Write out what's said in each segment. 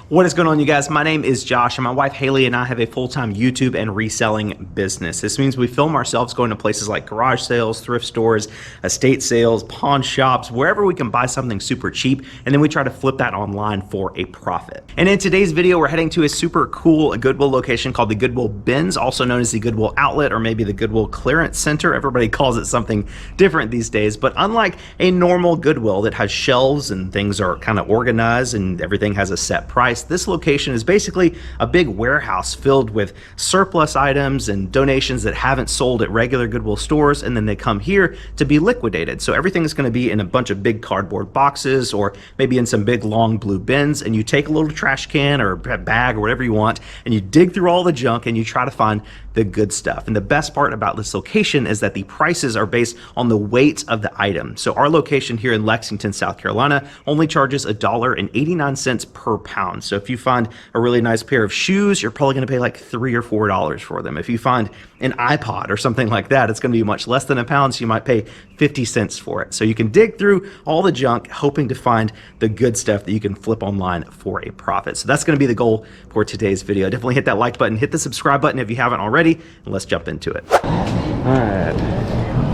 What is going on, you guys? My name is Josh, and my wife Haley and I have a full-time YouTube and reselling business. This means we film ourselves going to places like garage sales, thrift stores, estate sales, pawn shops, wherever we can buy something super cheap, and then we try to flip that online for a profit. And in today's video, we're heading to a super cool Goodwill location called the Goodwill Bins, also known as the Goodwill Outlet or maybe the Goodwill Clearance Center. Everybody calls it something different these days, but unlike a normal Goodwill that has shelves and things are kind of organized and everything has a set price, this location is basically a big warehouse filled with surplus items and donations that haven't sold at regular Goodwill stores, and then they come here to be liquidated. So everything is going to be in a bunch of big cardboard boxes or maybe in some big long blue bins, and you take a little trash can or a bag or whatever you want and you dig through all the junk and you try to find the good stuff. And the best part about this location is that the prices are based on the weight of the item. So our location here in Lexington, South Carolina only charges $1.89 per pound. So if you find a really nice pair of shoes, you're probably going to pay like $3 or $4 for them. If you find an iPod or something like that, it's going to be much less than a pound, so you might pay 50 cents for it. So you can dig through all the junk hoping to find the good stuff that you can flip online for a profit. So that's going to be the goal for today's video. Definitely hit that like button, hit the subscribe button if you haven't already, and let's jump into it. All right.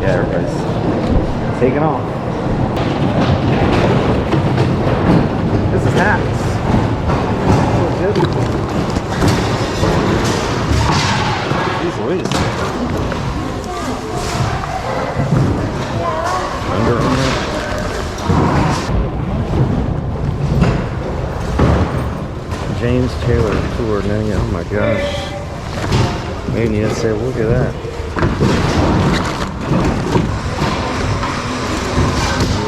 Yeah, everybody's taking off. This is hats. So good. Jeez Louise. Under Armour. James Taylor Tour, man. Oh my gosh. Made in USA, look at that.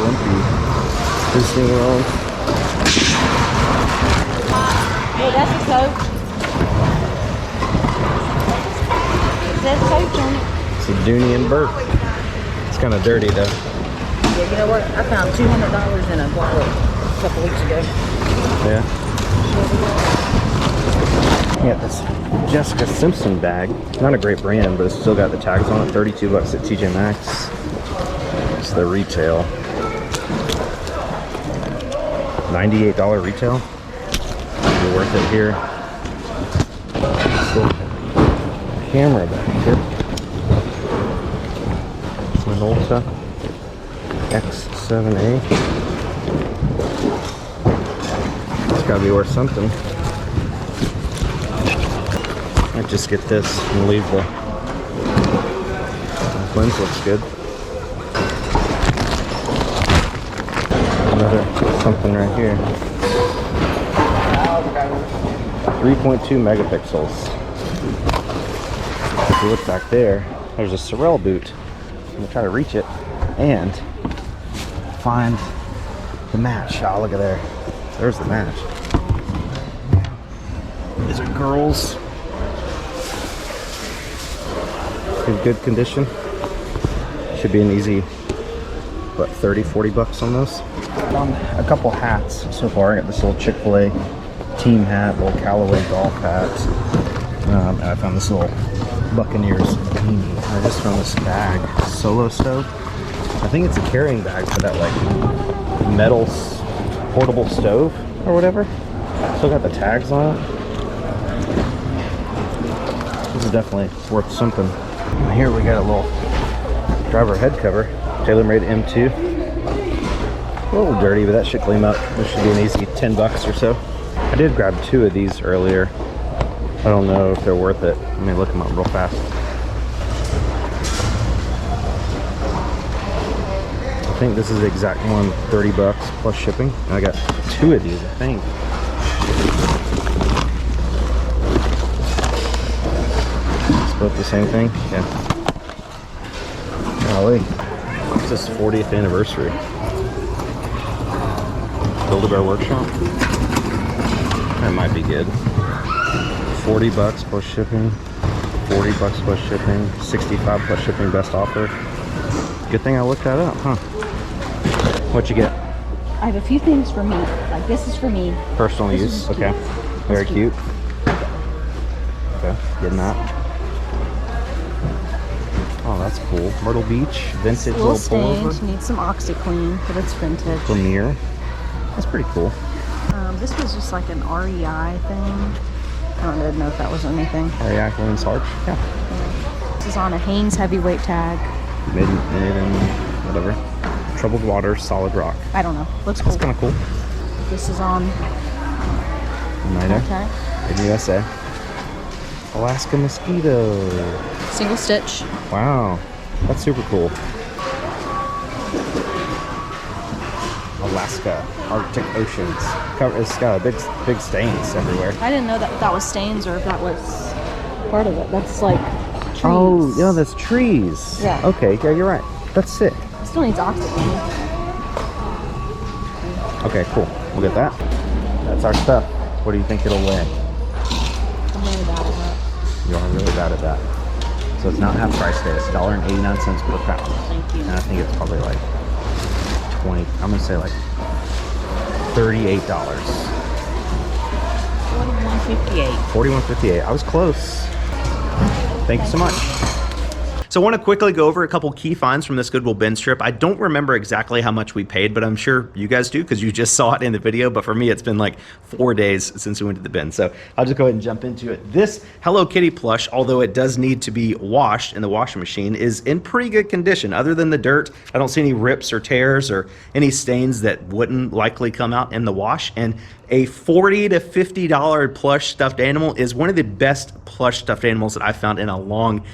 Lumpy. Disney World. Hey, that's a coat. It says coach on it. It's a Dooney and Burke. It's kind of dirty though. Yeah, you know what? I found $200 in a wallet a couple weeks ago. Yeah. Yeah, this Jessica Simpson bag. Not a great brand, but it's still got the tags on it. 32 bucks at TJ Maxx. It's the retail. $98 retail. Be worth it here. So, camera back here. Minolta X7A. It's gotta be worth something. I'd just get this and leave the lens. Looks good. Another something right here. 3.2 megapixels. If you look back there, there's a Sorel boot. I'm gonna try to reach it and find the match. Oh, look at there. There's the match. These are girls. In good condition. Should be an easy, what, 30, 40 bucks on those. Found a couple hats so far. I got this little Chick-fil-A team hat, little Callaway golf hat. And I found this little Buccaneers beanie. I just found this bag, Solo Stove. I think it's a carrying bag for that like metal portable stove or whatever. Still got the tags on it. This is definitely worth something. And here we got a little driver head cover, TaylorMade M2. A little dirty, but that should clean up. This should be an easy 10 bucks or so. I did grab 2 of these earlier. I don't know if they're worth it. Let me look them up real fast. I think this is the exact one, 30 bucks plus shipping. And I got 2 of these, I think. Both the same thing? Yeah. Golly. It's this 40th anniversary. Build-A-Bear Workshop. That might be good. 40 bucks plus shipping. 40 bucks plus shipping. 65 plus shipping, best offer. Good thing I looked that up, huh? What'd you get? I have a few things for me. Like this is for me. Personal use? Okay. Very cute. Okay, getting that. Oh, that's cool. Myrtle Beach, vintage little pullover. Needs some OxyClean, but it's vintage. Premier. That's pretty cool. This was just like an REI thing. I don't know if that was anything. REI Women's Arch? Yeah. This is on a Hanes heavyweight tag. Made in whatever. Troubled water, solid rock. I don't know. Looks cool. That's kind of cool. This is on Nida. tag. In USA. Alaska mosquito. Single stitch. Wow. That's super cool. Alaska, Arctic oceans. It's got big stains everywhere. I didn't know that was stains or if that was part of it. That's like trees. Oh, yeah, that's trees. Yeah. Okay, yeah, you're right. That's sick. It still needs oxygen. Okay, cool. We'll get that. That's our stuff. What do you think it'll weigh? I'm really bad at that. You are really bad at that. So it's not half price today. It's $1.89 per pound. Thank you. And I think it's probably like 20, I'm gonna say like $38. $41.58. I was close. Thank you so much. So I want to quickly go over a couple key finds from this Goodwill bin trip. I don't remember exactly how much we paid, but I'm sure you guys do because you just saw it in the video. But for me, it's been like 4 days since we went to the bin. So I'll just go ahead and jump into it. This Hello Kitty plush, although it does need to be washed in the washing machine, is in pretty good condition. Other than the dirt, I don't see any rips or tears or any stains that wouldn't likely come out in the wash. And a $40 to $50 plush stuffed animal is one of the best plush stuffed animals that I've found in a long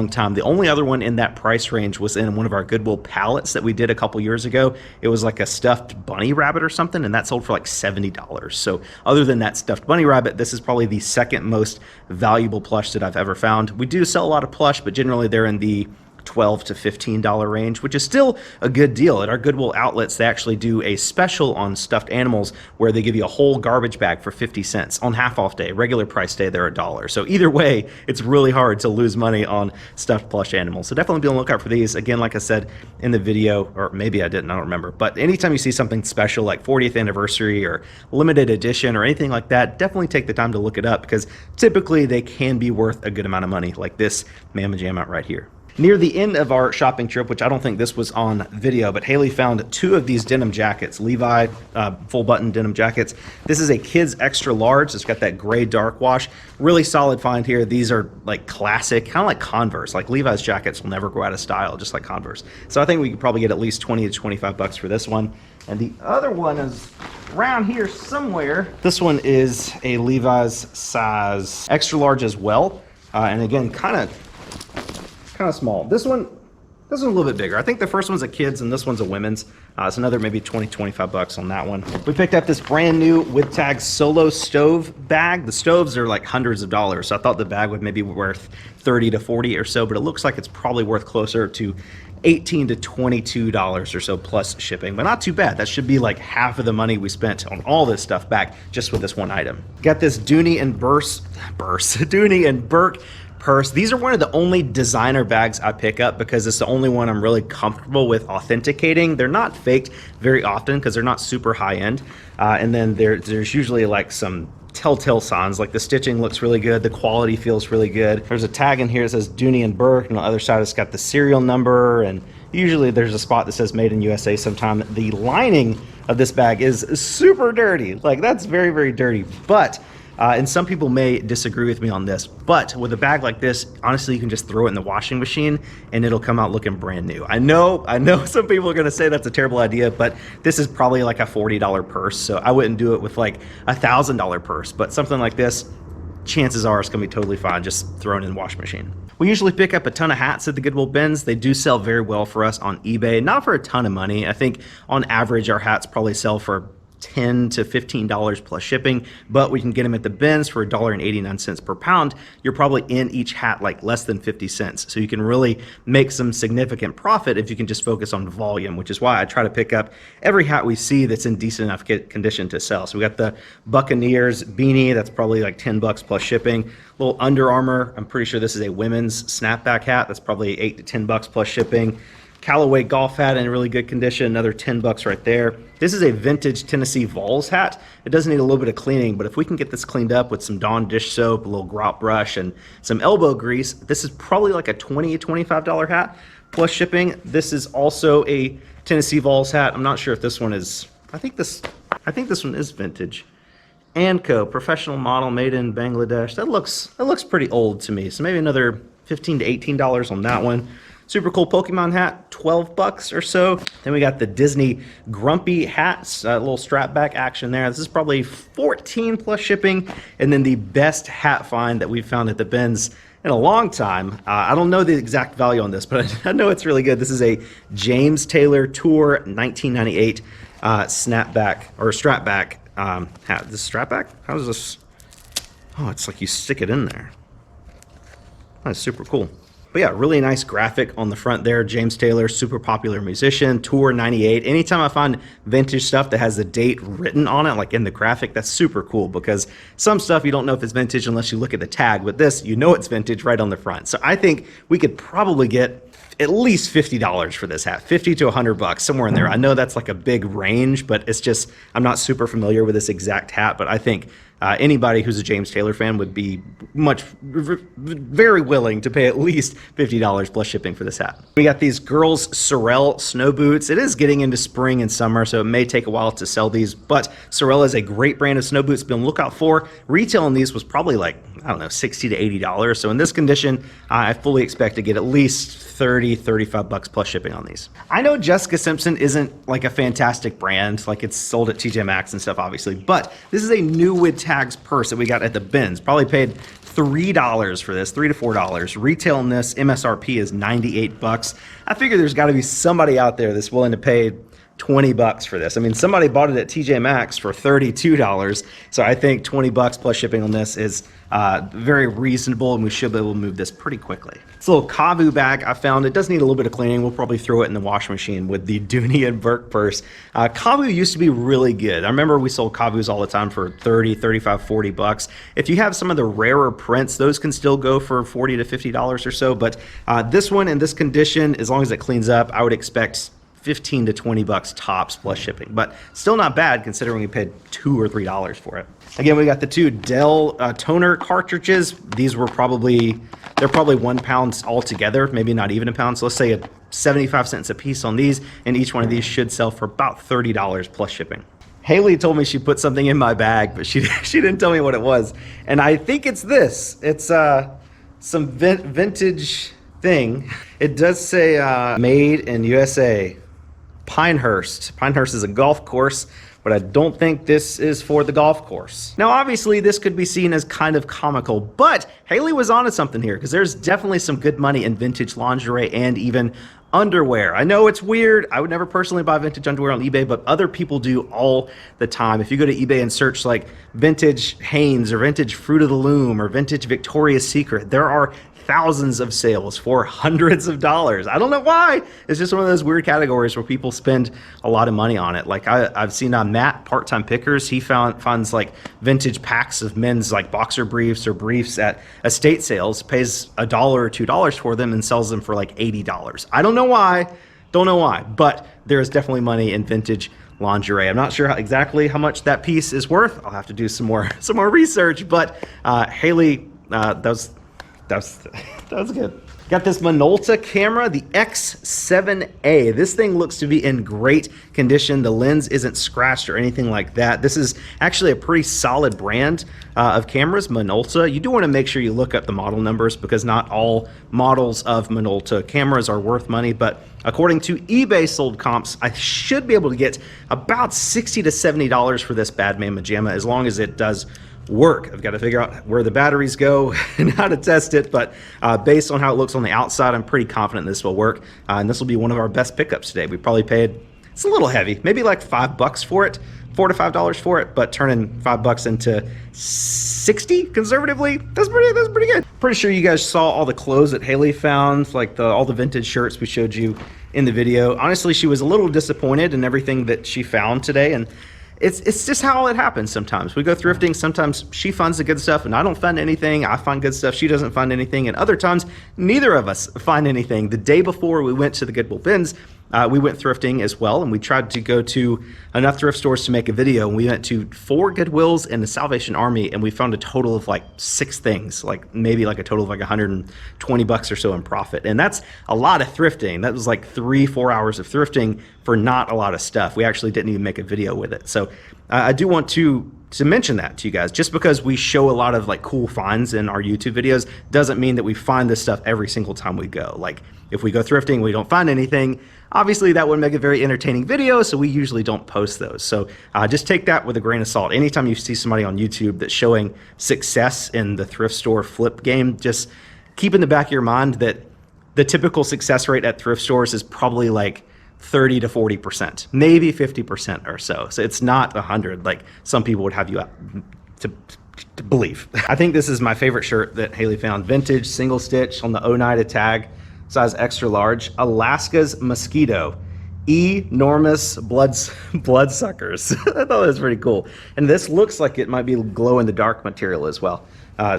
time. The only other one in that price range was in one of our Goodwill pallets that we did a couple years ago. It was like a stuffed bunny rabbit or something, and that sold for like $70. So other than that stuffed bunny rabbit, this is probably the second most valuable plush that I've ever found. We do sell a lot of plush, but generally they're in the $12 to $15 range, which is still a good deal. At our Goodwill outlets, they actually do a special on stuffed animals where they give you a whole garbage bag for 50 cents. On half off day, regular price day, they're $1. So either way, it's really hard to lose money on stuffed plush animals. So definitely be on the lookout for these. Again, like I said in the video, or maybe I didn't, I don't remember. But anytime you see something special like 40th anniversary or limited edition or anything like that, definitely take the time to look it up because typically they can be worth a good amount of money, like this Mamma Jamma right here. Near the end of our shopping trip, which I don't think this was on video, but Haley found 2 of these denim jackets, Levi full button denim jackets. This is a kid's extra large. It's got that gray dark wash. Really solid find here. These are like classic, kind of like Converse. Like Levi's jackets will never go out of style, just like Converse. So I think we could probably get at least 20 to 25 bucks for this one. And the other one is around here somewhere. This one is a Levi's size extra large as well. And again, kind of small. This one's a little bit bigger. I think the first one's a kid's and this one's a women's. It's another maybe 20, 25 bucks on that one. We picked up this brand new with tag solo stove bag. The stoves are like hundreds of dollars. So I thought the bag would maybe be worth 30 to 40 or so, but it looks like it's probably worth closer to $18 to $22 or so plus shipping, but not too bad. That should be like half of the money we spent on all this stuff back just with this one item. Got this Dooney and Dooney and Burke purse. These are one of the only designer bags I pick up because it's the only one I'm really comfortable with authenticating. They're not faked very often because they're not super high end. And then there's usually like some telltale signs, like the stitching looks really good, the quality feels really good. There's a tag in here that says Dooney and Burke, and on the other side it's got the serial number, and usually there's a spot that says Made in USA sometime. The lining of this bag is super dirty. Like that's very, very dirty, but and some people may disagree with me on this, but with a bag like this, honestly, you can just throw it in the washing machine and it'll come out looking brand new. I know some people are gonna say that's a terrible idea, but this is probably like a $40 purse, so I wouldn't do it with like a $1,000 purse, but something like this, chances are it's gonna be totally fine just thrown in the washing machine. We usually pick up a ton of hats at the Goodwill bins. They do sell very well for us on eBay, not for a ton of money. I think on average our hats probably sell for $10 to $15 plus shipping, but we can get them at the bins for $1.89 per pound. You're probably in each hat like less than 50 cents. So you can really make some significant profit if you can just focus on volume, which is why I try to pick up every hat we see that's in decent enough condition to sell. So we got the Buccaneers beanie, that's probably like 10 bucks plus shipping. Little Under Armour, I'm pretty sure this is a women's snapback hat. That's probably 8 to 10 bucks plus shipping. Callaway golf hat in really good condition, another 10 bucks right there. This is a vintage Tennessee Vols hat. It does need a little bit of cleaning, but if we can get this cleaned up with some Dawn dish soap, a little grout brush, and some elbow grease, this is probably like a $20 to $25 hat plus shipping. This is also a Tennessee Vols hat. I'm not sure if this one is, I think this I think this one is vintage. Anco, professional model, made in Bangladesh. That looks pretty old to me. So maybe another $15 to $18 on that one. Super cool Pokemon hat, 12 bucks or so. Then we got the Disney Grumpy hats, a little strap back action there. This is probably 14 plus shipping. And then the best hat find that we've found at the bins in a long time. I don't know the exact value on this, but I know it's really good. This is a James Taylor Tour 1998 snapback or strapback hat. This strapback? How does this? Oh, it's like you stick it in there. That's super cool. But yeah, really nice graphic on the front there. James Taylor, super popular musician, Tour 98. Anytime I find vintage stuff that has the date written on it, like in the graphic, that's super cool because some stuff you don't know if it's vintage unless you look at the tag. With this, you know it's vintage right on the front. So I think we could probably get at least $50 for this hat, 50 to 100 bucks, somewhere in there. I know that's like a big range, but it's just, I'm not super familiar with this exact hat, but I think anybody who's a James Taylor fan would be very willing to pay at least $50 plus shipping for this hat. We got these girls Sorel snow boots. It is getting into spring and summer, so it may take a while to sell these, but Sorel is a great brand of snow boots to be on the lookout for. Retail on these was probably like, I don't know, $60 to $80. So in this condition, I fully expect to get at least 30, 35 bucks plus shipping on these. I know Jessica Simpson isn't like a fantastic brand, like it's sold at TJ Maxx and stuff, obviously, but this is a new with tags purse that we got at the bins. Probably paid $3 for this, $3 to $4. Retail on this MSRP is 98 bucks. I figure there's got to be somebody out there that's willing to pay 20 bucks for this. I mean, somebody bought it at TJ Maxx for $32. So I think 20 bucks plus shipping on this is very reasonable, and we should be able to move this pretty quickly. This little Kavu bag I found, it does need a little bit of cleaning. We'll probably throw it in the washing machine with the Dooney and Burke purse. Kavu used to be really good. I remember we sold Kavus all the time for 30, 35, 40 bucks. If you have some of the rarer prints, those can still go for 40 to $50 or so. But this one in this condition, as long as it cleans up, I would expect 15 to 20 bucks tops plus shipping, but still not bad considering we paid $2 or $3 for it. Again, we got the two Dell toner cartridges. These were they're probably 1 pound altogether, maybe not even a pound. So let's say 75 cents a piece on these, and each one of these should sell for about $30 plus shipping. Haley told me she put something in my bag, but she didn't tell me what it was. And I think it's this. It's some vintage thing. It does say made in USA. Pinehurst. Pinehurst is a golf course, but I don't think this is for the golf course. Now, obviously, this could be seen as kind of comical, but Haley was onto something here because there's definitely some good money in vintage lingerie and even underwear. I know it's weird. I would never personally buy vintage underwear on eBay, but other people do all the time. If you go to eBay and search like vintage Hanes or vintage Fruit of the Loom or vintage Victoria's Secret, there are thousands of sales for hundreds of dollars. I don't know why. It's just one of those weird categories where people spend a lot of money on it. Like I've seen Matt, Part-Time Pickers, he finds like vintage packs of men's like boxer briefs or briefs at estate sales, pays $1 or $2 for them and sells them for like $80. I don't know why, but there is definitely money in vintage lingerie. I'm not sure exactly how much that piece is worth. I'll have to do some more research, but Haley, that was good. Got this Minolta camera, the X7A. This thing looks to be in great condition. The lens isn't scratched or anything like that. This is actually a pretty solid brand of cameras, Minolta. You do want to make sure you look up the model numbers because not all models of Minolta cameras are worth money, but according to eBay sold comps, I should be able to get about $60 to $70 for this Badman Pajama as long as it does work. I've got to figure out where the batteries go and how to test it, but based on how it looks on the outside, I'm pretty confident this will work, and this will be one of our best pickups today. We probably paid, it's a little heavy, maybe like $5 for it, $4 to $5 for it, but turning $5 into 60 conservatively, that's pretty good. Pretty sure you guys saw all the clothes that Haley found, like all the vintage shirts we showed you in the video. Honestly, she was a little disappointed in everything that she found today, and it's just how it happens sometimes. We go thrifting, sometimes she finds the good stuff and I don't find anything. I find good stuff, she doesn't find anything. And other times, neither of us find anything. The day before we went to the Goodwill bins, we went thrifting as well, and we tried to go to enough thrift stores to make a video. And we went to 4 Goodwills and the Salvation Army, and we found a total of like 6 things, like maybe like a total of like $120 or so in profit. And that's a lot of thrifting. That was like 3-4 hours of thrifting for not a lot of stuff. We actually didn't even make a video with it. So I do want to mention that to you guys. Just because we show a lot of like cool finds in our YouTube videos doesn't mean that we find this stuff every single time we go. Like if we go thrifting, we don't find anything, obviously that would make a very entertaining video, so we usually don't post those. So just take that with a grain of salt. Anytime you see somebody on YouTube that's showing success in the thrift store flip game, just keep in the back of your mind that the typical success rate at thrift stores is probably like 30 to 40%, maybe 50% or so. So it's not 100 like some people would have you to believe. I think this is my favorite shirt that Haley found. Vintage, single stitch on the Oneida tag, size extra large. Alaska's Mosquito, enormous bloodsuckers. I thought that was pretty cool. And this looks like it might be glow in the dark material as well.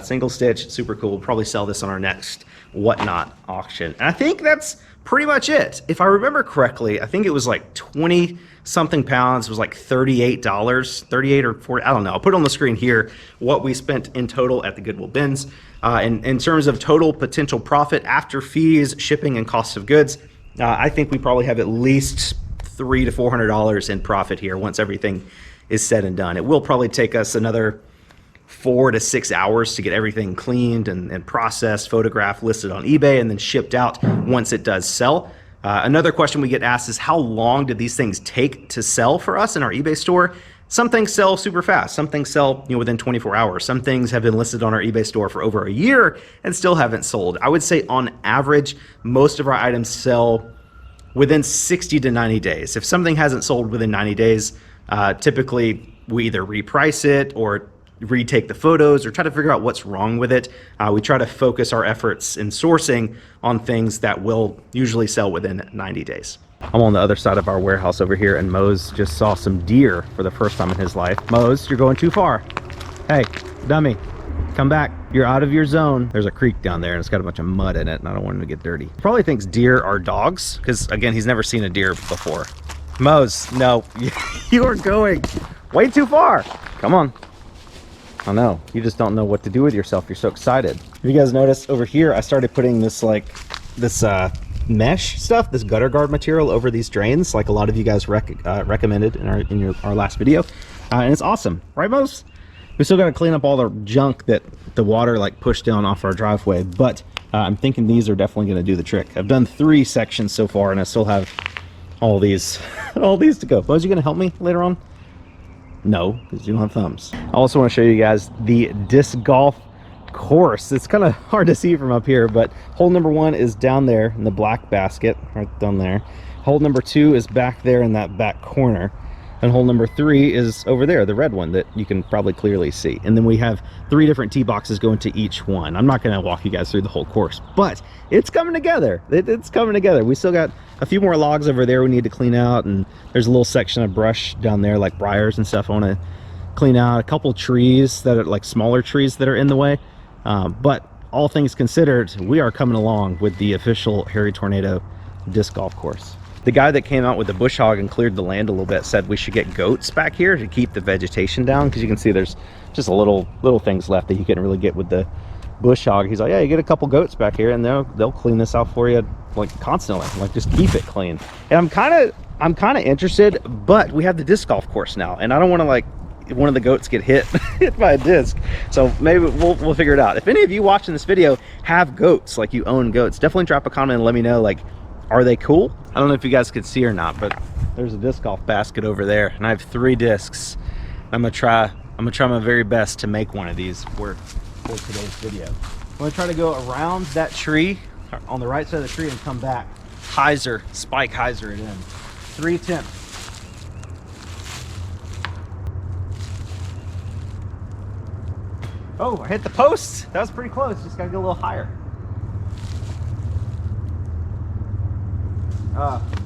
Single stitch, super cool. We'll probably sell this on our next Whatnot auction. And I think that's pretty much it. If I remember correctly, I think it was like 20 something pounds. It was like $38, 38 or 40, I don't know. I'll put on the screen here what we spent in total at the Goodwill bins. And in terms of total potential profit after fees, shipping, and cost of goods, I think we probably have at least $300 to $400 in profit here once everything is said and done. It will probably take us another 4 to 6 hours to get everything cleaned and processed, photographed, listed on eBay, and then shipped out once it does sell. Another question we get asked is how long did these things take to sell for us in our eBay store? Some things sell super fast. Some things sell within 24 hours. Some things have been listed on our eBay store for over a year and still haven't sold. I would say on average, most of our items sell within 60 to 90 days. If something hasn't sold within 90 days, typically we either reprice it or retake the photos or try to figure out what's wrong with it. We try to focus our efforts in sourcing on things that will usually sell within 90 days. I'm on the other side of our warehouse over here, and Mose just saw some deer for the first time in his life. Mose, you're going too far. Hey, dummy, come back. You're out of your zone. There's a creek down there and it's got a bunch of mud in it, and I don't want him to get dirty. Probably thinks deer are dogs because, again, he's never seen a deer before. Mose, no, you are going way too far. Come on. I know, you just don't know what to do with yourself. You're so excited. If you guys notice over here, I started putting this mesh stuff, this gutter guard material over these drains, like a lot of you guys recommended in our last video, and it's awesome, right, Mose? We still got to clean up all the junk that the water like pushed down off our driveway, but I'm thinking these are definitely going to do the trick. I've done 3 sections so far, and I still have all these to go. Mose, you going to help me later on? No, because you don't have thumbs. I also want to show you guys the disc golf course. It's kind of hard to see from up here, but hole number 1 is down there in the black basket, right down there. Hole number 2 is back there in that back corner. And hole number 3 is over there, the red one that you can probably clearly see. And then we have 3 different tee boxes going to each one. I'm not going to walk you guys through the whole course, but it's coming together. It's coming together. We still got a few more logs over there we need to clean out, and there's a little section of brush down there, like briars and stuff I want to clean out. A couple trees that are like smaller trees that are in the way. But all things considered, we are coming along with the official Hairytornado disc golf course. The guy that came out with the bush hog and cleared the land a little bit said we should get goats back here to keep the vegetation down, because you can see there's just a little things left that you couldn't really get with the bush hog. He's like, yeah, you get a couple goats back here and they'll clean this out for you like constantly, like just keep it clean. And I'm kind of interested, but we have the disc golf course now, and I don't want to like one of the goats get hit by a disc, so maybe we'll figure it out. If any of you watching this video have goats, like you own goats, definitely drop a comment and let me know, like, are they cool? I don't know if you guys could see or not, but there's a disc golf basket over there, and I have 3 discs. I'm gonna try my very best to make one of these for today's video. I'm gonna try to go around that tree on the right side of the tree and come back. Spike hyzer it in. 3 attempts. Oh, I hit the post. That was pretty close. Just gotta go a little higher.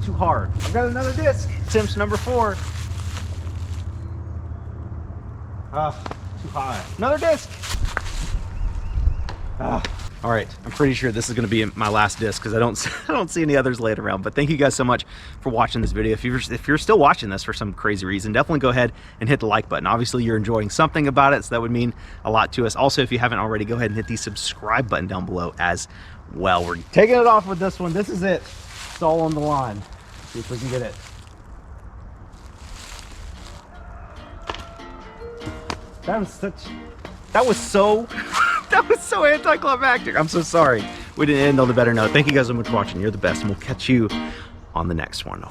Too hard. I've got another disc. Attempt number 4. Too high. Another disc. All right, I'm pretty sure this is going to be my last disc because I don't see any others laid around. But thank you guys so much for watching this video. If you're still watching this for some crazy reason, definitely go ahead and hit the like button. Obviously, you're enjoying something about it, so that would mean a lot to us. Also, if you haven't already, go ahead and hit the subscribe button down below as well. We're taking it off with this one. This is it. It's all on the line. See if we can get it. That was so anticlimactic. I'm so sorry. We didn't end on a better note. Thank you guys so much for watching. You're the best, and we'll catch you on the next one.